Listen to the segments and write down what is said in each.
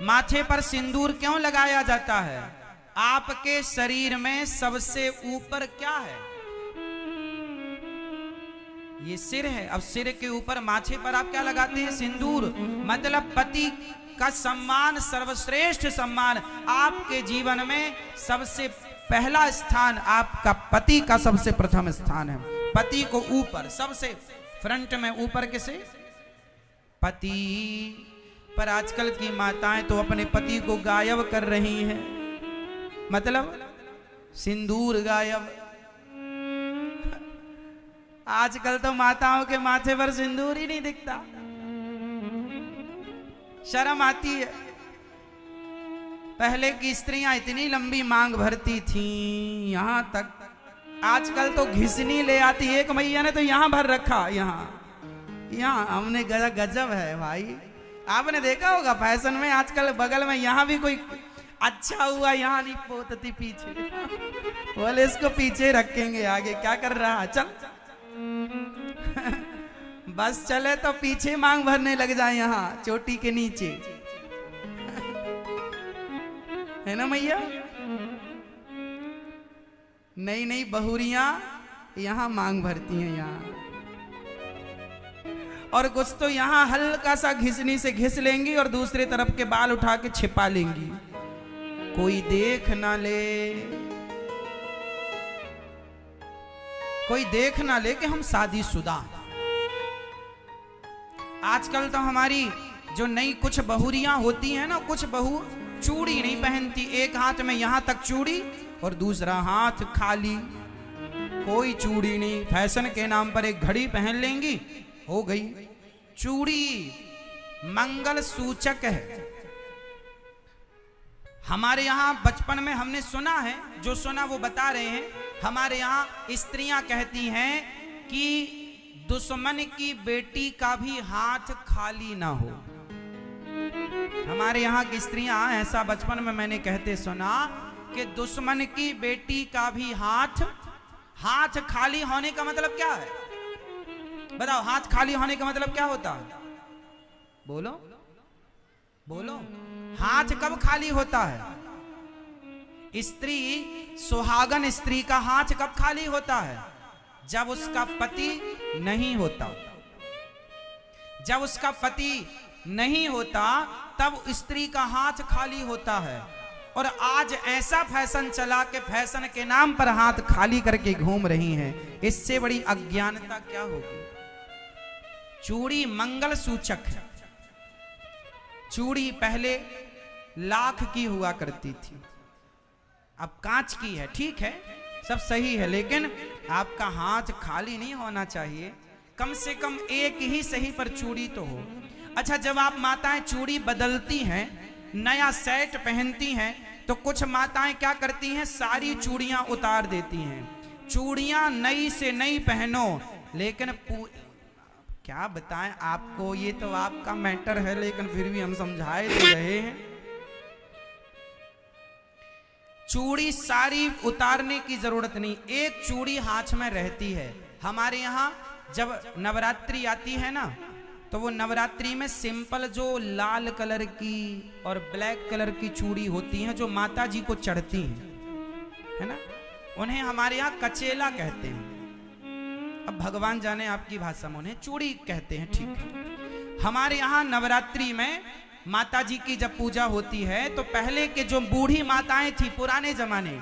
माथे पर सिंदूर क्यों लगाया जाता है? आपके शरीर में सबसे ऊपर क्या है? ये सिर है। अब सिर के ऊपर माथे पर आप क्या लगाते हैं? सिंदूर। मतलब पति का सम्मान, सर्वश्रेष्ठ सम्मान। आपके जीवन में सबसे पहला स्थान आपका पति का सबसे प्रथम स्थान है। पति को ऊपर, सबसे फ्रंट में ऊपर किसे? पति। पर आजकल की माताएं तो अपने पति को गायब कर रही हैं, मतलब सिंदूर गायब। आजकल तो माताओं के माथे पर सिंदूर ही नहीं दिखता, शर्म आती है। पहले की स्त्रियां इतनी लंबी मांग भरती थीं, यहां तक आजकल तो घिसनी ले आती। एक मैया ने तो यहां भर रखा, यहाँ हमने गजब है भाई। आपने देखा होगा फैशन में आजकल बगल में यहाँ भी कोई अच्छा हुआ यहाँ नहीं पोतती पीछे, बोले इसको पीछे रखेंगे, आगे क्या कर रहा चल। बस चले तो पीछे मांग भरने लग जाए, यहाँ चोटी के नीचे है ना मैया। नई नई बहुरियां यहाँ मांग भरती हैं यहाँ, और कुछ तो यहाँ हल्का सा घिसनी से घिस लेंगी और दूसरी तरफ के बाल उठा के छिपा लेंगी, कोई देख ना ले, कोई देख ना ले कि हम शादीशुदा। आजकल तो हमारी जो नई कुछ बहुरियां होती हैं ना, कुछ बहू चूड़ी नहीं पहनती, एक हाथ में यहां तक चूड़ी और दूसरा हाथ खाली, कोई चूड़ी नहीं। फैशन के नाम पर एक घड़ी पहन लेंगी, हो गई। चूड़ी मंगल सूचक है। हमारे यहाँ बचपन में हमने सुना है, जो सुना वो बता रहे हैं। हमारे यहाँ स्त्रियां कहती हैं कि दुश्मन की बेटी का भी हाथ खाली ना हो। हमारे यहाँ की स्त्रियां ऐसा बचपन में मैंने कहते सुना कि दुश्मन की बेटी का भी हाथ खाली होने का मतलब क्या है? बताओ, हाथ खाली होने का मतलब क्या होता है? बोलो बोलो, हाथ कब खाली होता है? स्त्री, सुहागन स्त्री का हाथ कब खाली होता है? जब उसका पति नहीं होता। जब उसका पति नहीं होता तब स्त्री का हाथ खाली होता है। और आज ऐसा फैशन चला के फैशन के नाम पर हाथ खाली करके घूम रही हैं, इससे बड़ी अज्ञानता क्या होगी? चूड़ी मंगल सूचक है। चूड़ी पहले लाख की हुआ करती थी, अब कांच की है। ठीक है, सब सही है, लेकिन आपका हाथ खाली नहीं होना चाहिए। कम से कम एक ही सही पर चूड़ी तो हो। अच्छा, जब आप माताएं चूड़ी बदलती हैं, नया सेट पहनती हैं, तो कुछ माताएं क्या करती हैं? सारी चूड़ियां उतार देती हैं। चूड़ियां नई से नई पहनो, लेकिन क्या बताएं आपको, ये तो आपका मैटर है, लेकिन फिर भी हम समझाए दे रहे हैं। चूड़ी सारी उतारने की जरूरत नहीं, एक चूड़ी हाथ में रहती है। हमारे यहाँ जब नवरात्रि आती है ना, तो वो नवरात्रि में सिंपल जो लाल कलर की और ब्लैक कलर की चूड़ी होती हैं, जो माता जी को चढ़ती हैं, है ना, उन्हें हमारे यहाँ कचेला कहते हैं। अब भगवान जाने आपकी भाषा में उन्हें चूड़ी कहते हैं, ठीक है। हमारे यहाँ नवरात्रि में माता जी की जब पूजा होती है, तो पहले के जो बूढ़ी माताएं थी पुराने जमाने,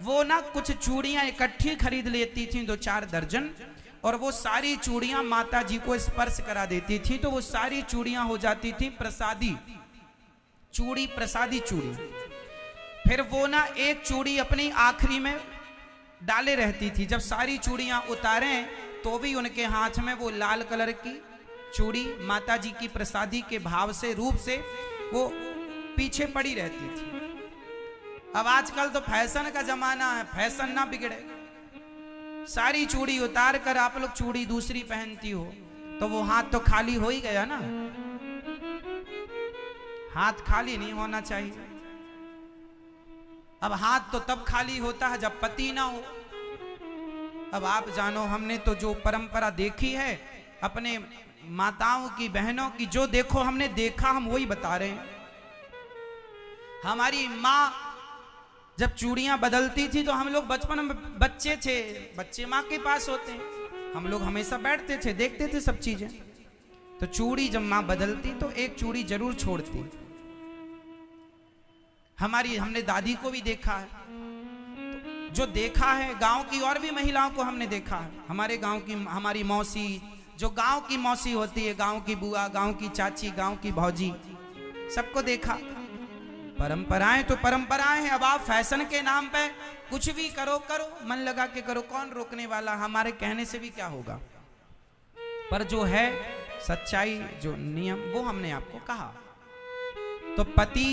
वो ना कुछ चूड़ियां इकट्ठी खरीद लेती थी, 2-4 दर्जन, और वो सारी चूड़ियां माता जी को स्पर्श करा देती थी, तो वो सारी चूड़ियां हो जाती थी प्रसादी चूड़ी, प्रसादी चूड़ी। फिर वो ना एक चूड़ी अपनी आखिरी में डाले रहती थी। जब सारी चूड़ियां उतारें तो भी उनके हाथ में वो लाल कलर की चूड़ी माता जी की प्रसादी के भाव से, रूप से वो पीछे पड़ी रहती थी। अब आजकल तो फैशन का जमाना है, फैशन ना बिगड़े, सारी चूड़ी उतार कर आप लोग चूड़ी दूसरी पहनती हो, तो वो हाथ तो खाली हो ही गया ना। हाथ खाली नहीं होना चाहिए। अब हाथ तो तब खाली होता है जब पति ना हो। अब आप जानो, हमने तो जो परंपरा देखी है अपने माताओं की, बहनों की, जो देखो हमने देखा, हम वही बता रहे हैं। हमारी माँ जब चूड़ियां बदलती थी तो हम लोग बचपन में बच्चे थे, बच्चे माँ के पास होते हैं, हम लोग हमेशा बैठते थे, देखते थे सब चीजें। तो चूड़ी जब माँ बदलती तो एक चूड़ी जरूर छोड़ती। हमने दादी को भी देखा है, तो जो देखा है गांव की और भी महिलाओं को हमने देखा है। हमारे गांव की हमारी मौसी, जो गांव की मौसी होती है, गांव की बुआ, गांव की चाची, गांव की भौजी, सबको देखा। परंपराएं तो परंपराएं हैं। अब आप फैशन के नाम पे कुछ भी करो, मन लगा के करो, कौन रोकने वाला? हमारे कहने से भी क्या होगा? पर जो है सच्चाई, जो नियम, वो हमने आपको कहा। तो पति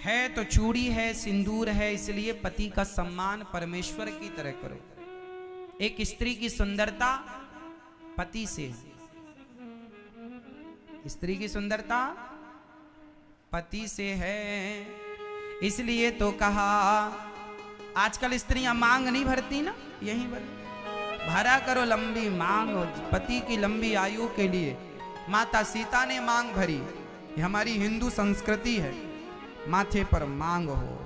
है तो चूड़ी है, सिंदूर है, इसलिए पति का सम्मान परमेश्वर की तरह करो। एक स्त्री की सुंदरता पति से, स्त्री की सुंदरता पति से है। इसलिए तो कहा, आजकल स्त्रियां मांग नहीं भरती ना, यहीं भरा करो लंबी मांग पति की लंबी आयु के लिए। माता सीता ने मांग भरी, ये हमारी हिंदू संस्कृति है। माथे पर मांग हो,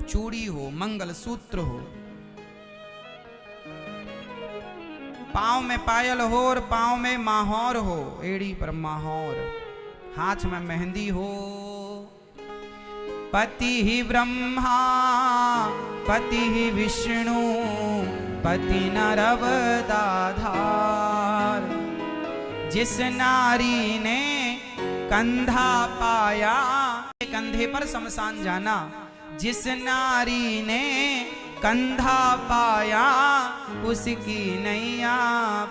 चूड़ी हो, मंगल सूत्र हो, पांव में पायल हो और पांव में माहौर हो, एड़ी पर माहौर, हाथ में मेहंदी हो। पति ही ब्रह्मा, पति ही विष्णु, पति नर अवतार। जिस नारी ने कंधा पाया, कंधे पर शमशान जाना। जिस नारी ने कंधा पाया, उसकी नैया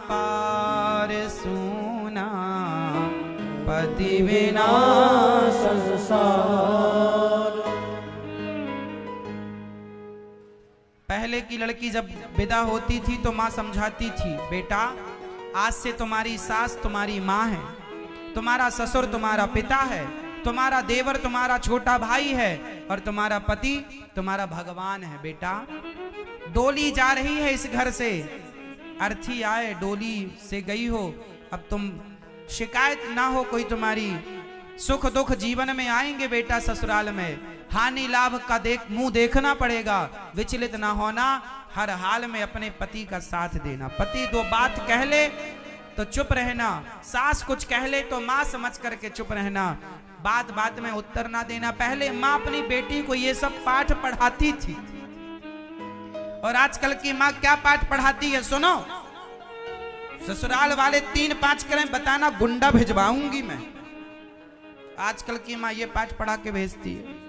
पार। सुना पति बिना संसार। पहले की लड़की जब विदा होती थी तो माँ समझाती थी, बेटा आज से तुम्हारी सास तुम्हारी माँ है, तुम्हारा ससुर तुम्हारा पिता है, तुम्हारा देवर तुम्हारा छोटा भाई है, और तुम्हारा पति तुम्हारा भगवान है। बेटा डोली जा रही है इस घर से, अर्थी आए डोली से गई हो, अब तुम शिकायत ना हो कोई तुम्हारी। सुख दुख जीवन में आएंगे बेटा ससुराल में, हानि लाभ का मुंह देखना पड़ेगा, विचलित ना होना, हर हाल में अपने पति का साथ देना। पति दो बात कह ले तो चुप रहना, सास कुछ कह ले तो माँ समझ करके चुप रहना, बात बात में उत्तर ना देना। पहले माँ अपनी बेटी को ये सब पाठ पढ़ाती थी, और आजकल की माँ क्या पाठ पढ़ाती है सुनो। ससुराल वाले 3-5 करें बताना, गुंडा भिजवाऊंगी मैं। आजकल की माँ ये पाठ पढ़ा के भेजती है।